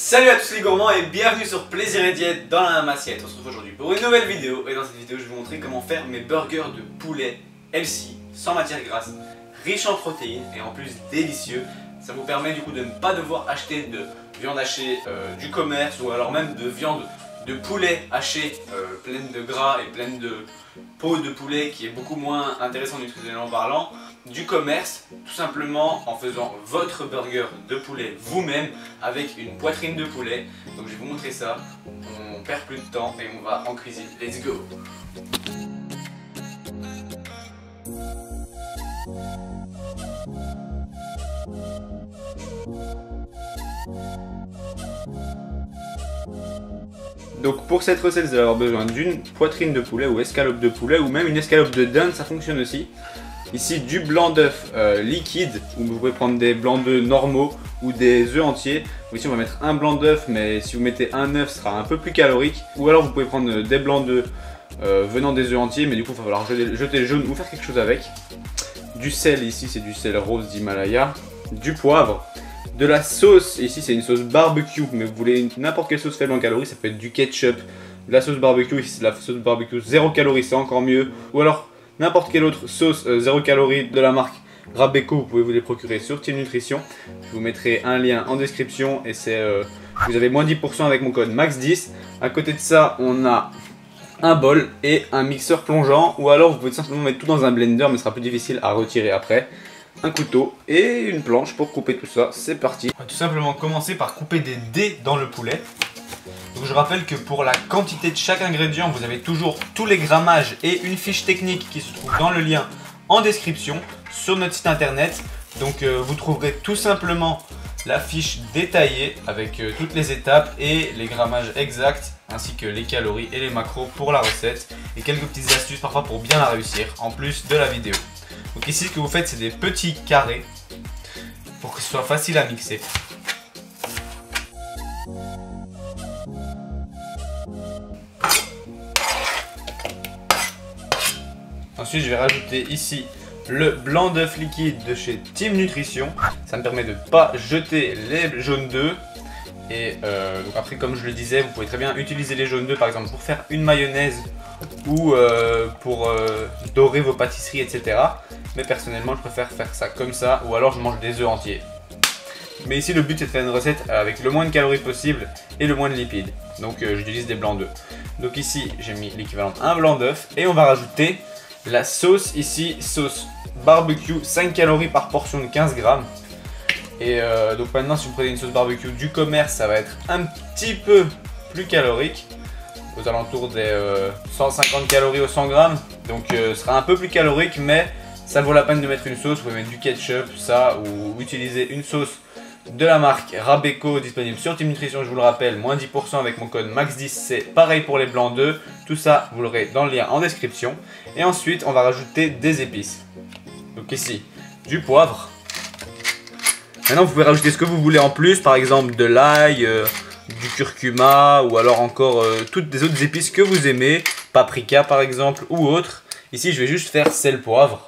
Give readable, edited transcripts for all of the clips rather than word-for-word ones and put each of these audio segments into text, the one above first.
Salut à tous les gourmands et bienvenue sur Plaisir et Diète dans la même assiette. On se retrouve aujourd'hui pour une nouvelle vidéo et dans cette vidéo je vais vous montrer comment faire mes burgers de poulet healthy, sans matière grasse, riche en protéines et en plus délicieux. Ça vous permet du coup de ne pas devoir acheter de viande hachée du commerce ou alors même de viande de poulet hachée pleine de gras et pleine de peau de poulet qui est beaucoup moins intéressant nutritionnellement parlant du commerce, tout simplement en faisant votre burger de poulet vous-même avec une poitrine de poulet. Donc je vais vous montrer ça, on perd plus de temps et on va en cuisine, let's go. Donc pour cette recette, vous allez avoir besoin d'une poitrine de poulet ou escalope de poulet ou même une escalope de dinde, ça fonctionne aussi. Ici du blanc d'œuf liquide, ou vous pouvez prendre des blancs d'œufs normaux ou des œufs entiers. Donc ici on va mettre un blanc d'œuf, mais si vous mettez un œuf, ce sera un peu plus calorique. Ou alors vous pouvez prendre des blancs d'œufs venant des œufs entiers, mais du coup il va falloir jeter le jaune ou faire quelque chose avec. Du sel, ici c'est du sel rose d'Himalaya. Du poivre. De la sauce, ici c'est une sauce barbecue, mais vous voulez n'importe quelle sauce faible en calories, ça peut être du ketchup, de la sauce barbecue, ici c'est la sauce barbecue 0 calories, c'est encore mieux, ou alors n'importe quelle autre sauce 0 calories de la marque Rabeco, vous pouvez vous les procurer sur Team Nutrition. Je vous mettrai un lien en description et c'est vous avez moins 10% avec mon code MAX10. À côté de ça, on a un bol et un mixeur plongeant, ou alors vous pouvez simplement mettre tout dans un blender, mais ce sera plus difficile à retirer après. Un couteau et une planche pour couper tout ça, c'est parti. On va tout simplement commencer par couper des dés dans le poulet. Donc je rappelle que pour la quantité de chaque ingrédient, vous avez toujours tous les grammages et une fiche technique qui se trouve dans le lien en description sur notre site internet. Donc vous trouverez tout simplement la fiche détaillée avec toutes les étapes et les grammages exacts, ainsi que les calories et les macros pour la recette et quelques petites astuces parfois pour bien la réussir en plus de la vidéo. Donc ici ce que vous faites, c'est des petits carrés pour que ce soit facile à mixer. Ensuite je vais rajouter ici le blanc d'œuf liquide de chez Team Nutrition. Ça me permet de ne pas jeter les jaunes d'œufs. Et donc après, comme je le disais, vous pouvez très bien utiliser les jaunes d'œufs par exemple pour faire une mayonnaise ou pour dorer vos pâtisseries, etc. Mais personnellement je préfère faire ça comme ça, ou alors je mange des œufs entiers. Mais ici le but c'est de faire une recette avec le moins de calories possible et le moins de lipides. Donc j'utilise des blancs d'œufs. Donc ici j'ai mis l'équivalent d'un blanc d'œuf et on va rajouter la sauce ici, sauce barbecue, 5 calories par portion de 15 grammes. Et donc maintenant si vous prenez une sauce barbecue du commerce, ça va être un petit peu plus calorique, aux alentours des 150 calories au 100 grammes. Donc ce sera un peu plus calorique, mais ça vaut la peine de mettre une sauce. Vous pouvez mettre du ketchup, ça, ou utiliser une sauce de la marque Rabeco disponible sur Team Nutrition, je vous le rappelle, moins 10% avec mon code MAX10, c'est pareil pour les blancs d'œufs. Tout ça, vous l'aurez dans le lien en description. Et ensuite, on va rajouter des épices. Donc ici, du poivre. Maintenant, vous pouvez rajouter ce que vous voulez en plus, par exemple de l'ail, du curcuma, ou alors encore toutes les autres épices que vous aimez, paprika par exemple, ou autre. Ici, je vais juste faire sel, poivre.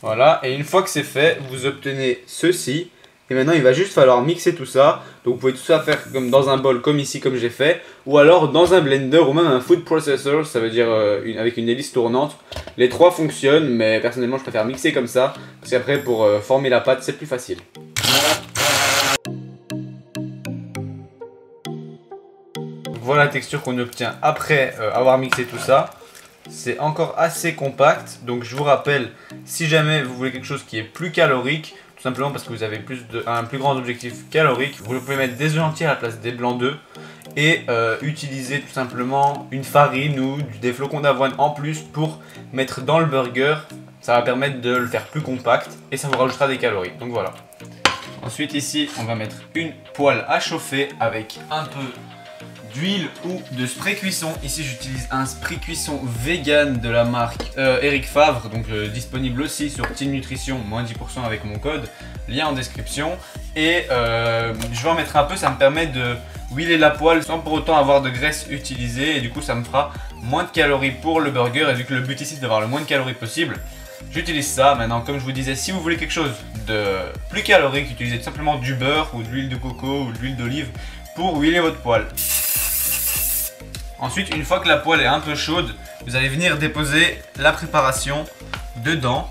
Voilà, et une fois que c'est fait, vous obtenez ceci. Et maintenant, il va juste falloir mixer tout ça. Donc, vous pouvez tout ça faire comme dans un bol, comme ici, comme j'ai fait. Ou alors dans un blender ou même un food processor, ça veut dire avec une hélice tournante. Les trois fonctionnent, mais personnellement, je préfère mixer comme ça. Parce qu'après, pour former la pâte, c'est plus facile. Voilà la texture qu'on obtient après avoir mixé tout ça. C'est encore assez compact, donc je vous rappelle, si jamais vous voulez quelque chose qui est plus calorique, tout simplement parce que vous avez un plus grand objectif calorique, vous pouvez mettre des œufs entiers à la place des blancs d'œufs et utiliser tout simplement une farine ou des flocons d'avoine en plus pour mettre dans le burger. Ça va permettre de le faire plus compact et ça vous rajoutera des calories, donc voilà. Ensuite ici, on va mettre une poêle à chauffer avec un peu d'huile ou de spray cuisson. Ici j'utilise un spray cuisson vegan de la marque Eric Favre, donc disponible aussi sur Team Nutrition, moins 10% avec mon code, lien en description. Et je vais en mettre un peu, ça me permet de huiler la poêle sans pour autant avoir de graisse utilisée, et du coup ça me fera moins de calories pour le burger, et vu que le but ici c'est d'avoir le moins de calories possible, j'utilise ça. Maintenant, comme je vous disais, si vous voulez quelque chose plus calorique, utilisez tout simplement du beurre ou de l'huile de coco ou de l'huile d'olive pour huiler votre poêle. Ensuite, une fois que la poêle est un peu chaude, vous allez venir déposer la préparation dedans.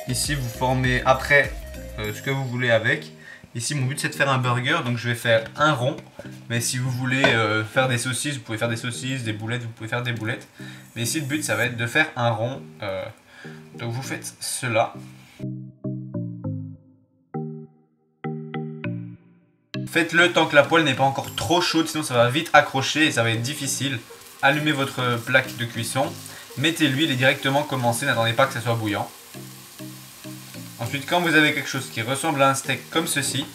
Ici, vous formez après ce que vous voulez avec. Ici, mon but c'est de faire un burger, donc je vais faire un rond. Mais si vous voulez faire des saucisses, vous pouvez faire des saucisses, des boulettes, vous pouvez faire des boulettes. Mais ici, le but ça va être de faire un rond. Donc vous faites cela. Faites-le tant que la poêle n'est pas encore trop chaude, sinon ça va vite accrocher et ça va être difficile. Allumez votre plaque de cuisson, mettez l'huile et directement commencez, n'attendez pas que ça soit bouillant. Ensuite, quand vous avez quelque chose qui ressemble à un steak comme ceci,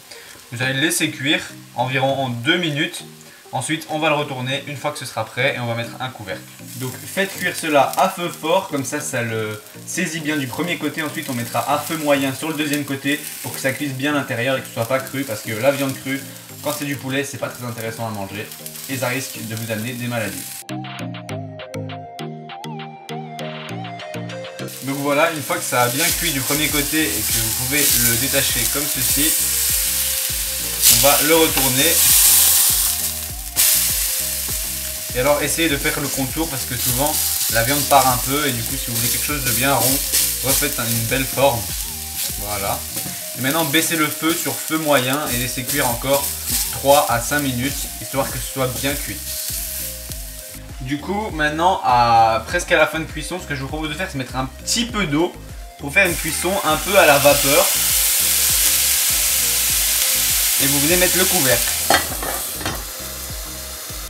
vous allez le laisser cuire environ 2 minutes. Ensuite, on va le retourner une fois que ce sera prêt et on va mettre un couvercle. Donc faites cuire cela à feu fort, comme ça le saisit bien du premier côté. Ensuite, on mettra à feu moyen sur le deuxième côté pour que ça cuise bien l'intérieur et que ce soit pas cru. Parce que la viande crue, quand c'est du poulet, c'est pas très intéressant à manger et ça risque de vous amener des maladies. Donc voilà, une fois que ça a bien cuit du premier côté et que vous pouvez le détacher comme ceci, on va le retourner. Et alors essayez de faire le contour parce que souvent la viande part un peu et du coup si vous voulez quelque chose de bien rond, refaites une belle forme. Voilà. Et maintenant baissez le feu sur feu moyen et laissez cuire encore 3 à 5 minutes histoire que ce soit bien cuit. Du coup maintenant presque à la fin de cuisson, ce que je vous propose de faire c'est mettre un petit peu d'eau pour faire une cuisson un peu à la vapeur. Et vous venez mettre le couvercle.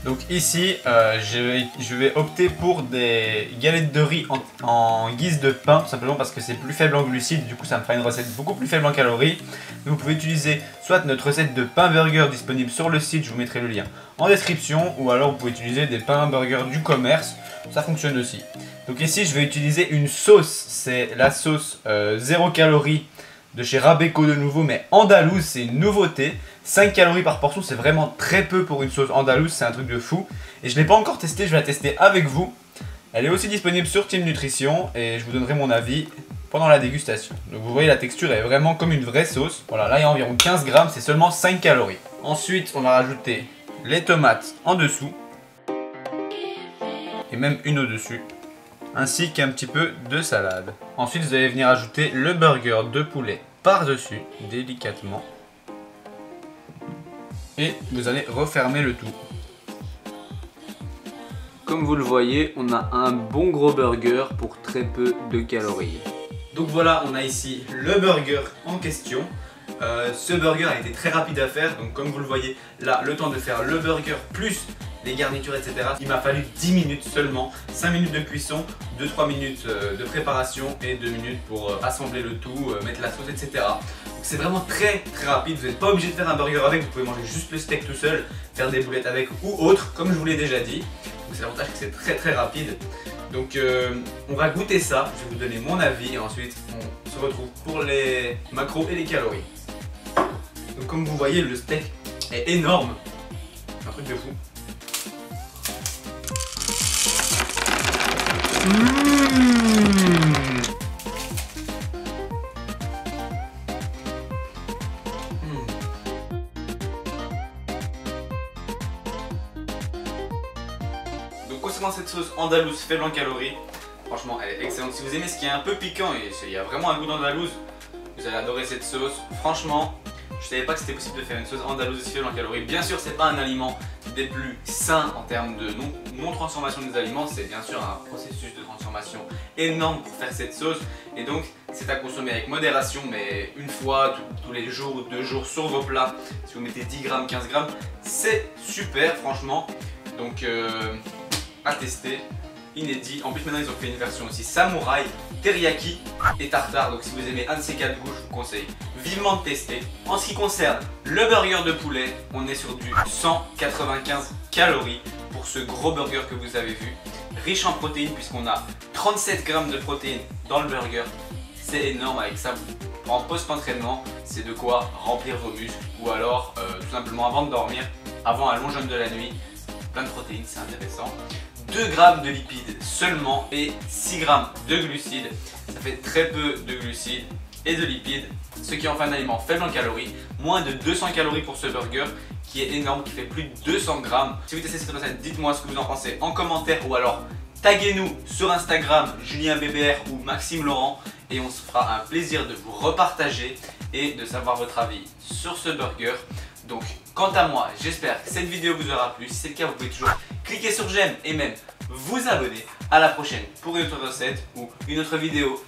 Donc ici, je vais opter pour des galettes de riz en guise de pain, tout simplement parce que c'est plus faible en glucides, du coup ça me fera une recette beaucoup plus faible en calories. Vous pouvez utiliser soit notre recette de pain burger disponible sur le site, je vous mettrai le lien en description, ou alors vous pouvez utiliser des pains burgers du commerce, ça fonctionne aussi. Donc ici je vais utiliser une sauce, c'est la sauce 0 calories de chez Rabeco de nouveau, mais andalouse, c'est une nouveauté. 5 calories par portion, c'est vraiment très peu pour une sauce andalouse, c'est un truc de fou. Et je ne l'ai pas encore testé, je vais la tester avec vous. Elle est aussi disponible sur Team Nutrition et je vous donnerai mon avis pendant la dégustation. Donc vous voyez, la texture est vraiment comme une vraie sauce. Voilà, là il y a environ 15 grammes, c'est seulement 5 calories. Ensuite, on va rajouter les tomates en dessous. Et même une au-dessus. Ainsi qu'un petit peu de salade. Ensuite, vous allez venir ajouter le burger de poulet par-dessus, délicatement. Et vous allez refermer le tout. Comme vous le voyez, on a un bon gros burger pour très peu de calories. Donc voilà, on a ici le burger en question. Ce burger a été très rapide à faire, donc comme vous le voyez, là, le temps de faire le burger plus les garnitures, etc. Il m'a fallu 10 minutes seulement, 5 minutes de cuisson, 2-3 minutes de préparation et 2 minutes pour assembler le tout, mettre la sauce, etc. C'est vraiment très rapide, vous n'êtes pas obligé de faire un burger avec, vous pouvez manger juste le steak tout seul, faire des boulettes avec ou autre, comme je vous l'ai déjà dit. Donc c'est l'avantage que c'est très rapide. Donc on va goûter ça, je vais vous donner mon avis et ensuite on se retrouve pour les macros et les calories. Donc comme vous voyez, le steak est énorme, c'est un truc de fou. Donc concernant cette sauce andalouse faible en calories, franchement elle est excellente. Si vous aimez ce qui est un peu piquant et il y a vraiment un goût d'andalouse, vous allez adorer cette sauce. Franchement, je savais pas que c'était possible de faire une sauce andalouse faible en calories. Bien sûr, c'est pas un aliment des plus sains en termes de non-transformation des aliments. C'est bien sûr un processus de transformation énorme pour faire cette sauce. Et donc, c'est à consommer avec modération, mais une fois tous les jours ou 2 jours sur vos plats. Si vous mettez 10 grammes, 15 grammes, c'est super franchement. Donc, à tester. Inédit. En plus maintenant ils ont fait une version aussi samouraï, teriyaki et tartare. Donc si vous aimez un de ces 4 goûts, je vous conseille vivement de tester. En ce qui concerne le burger de poulet, on est sur du 195 calories pour ce gros burger que vous avez vu. Riche en protéines puisqu'on a 37 grammes de protéines dans le burger. C'est énorme, avec ça en post-entraînement, c'est de quoi remplir vos muscles ou alors tout simplement avant de dormir, avant un long jeûne de la nuit. Plein de protéines, c'est intéressant. 2 grammes de lipides seulement et 6 grammes de glucides. Ça fait très peu de glucides et de lipides, ce qui en fait un aliment faible en calories, moins de 200 calories pour ce burger qui est énorme, qui fait plus de 200 grammes. Si vous testez cette recette, dites-moi ce que vous en pensez en commentaire ou alors taguez-nous sur Instagram, Julien BBR ou Maxime Laurent, et on se fera un plaisir de vous repartager et de savoir votre avis sur ce burger. Donc quant à moi, j'espère que cette vidéo vous aura plu. Si c'est le cas, vous pouvez toujours cliquer sur j'aime et même vous abonner. À la prochaine pour une autre recette ou une autre vidéo.